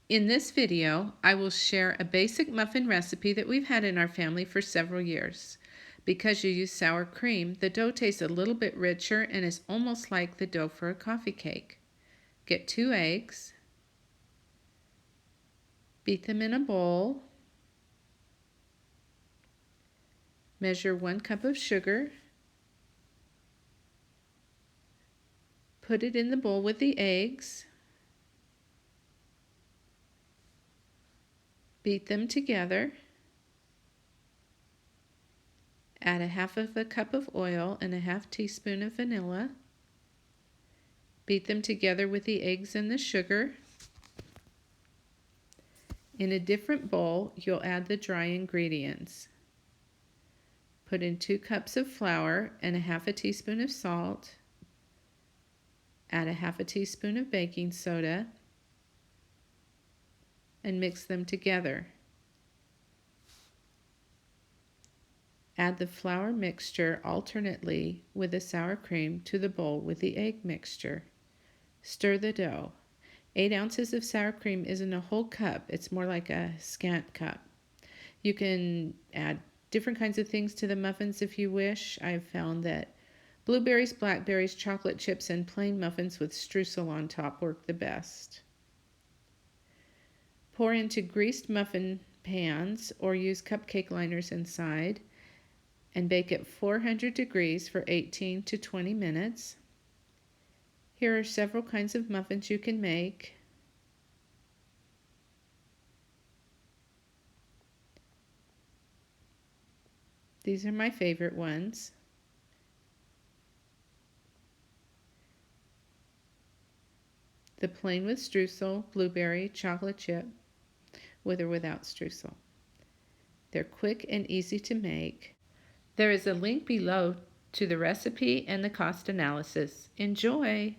In this video, I will share a basic muffin recipe that we've had in our family for several years. Because you use sour cream, the dough tastes a little bit richer and is almost like the dough for a coffee cake. Get 2 eggs, beat them in a bowl, measure 1 cup of sugar, put it in the bowl with the eggs, beat them together, add a half of a cup of oil and a half teaspoon of vanilla, beat them together with the eggs and the sugar. In a different bowl, you'll add the dry ingredients. Put in 2 cups of flour and a half a teaspoon of salt. Add a half a teaspoon of baking soda and mix them together. Add the flour mixture alternately with the sour cream to the bowl with the egg mixture. Stir the dough. 8 ounces of sour cream isn't a whole cup, it's more like a scant cup. You can add different kinds of things to the muffins if you wish. I've found that blueberries, blackberries, chocolate chips, and plain muffins with streusel on top work the best. Pour into greased muffin pans or use cupcake liners inside and bake at 400 degrees for 18 to 20 minutes. Here are several kinds of muffins you can make. These are my favorite ones. The plain with streusel, blueberry, chocolate chip, with or without streusel. They're quick and easy to make. There is a link below to the recipe and the cost analysis. Enjoy!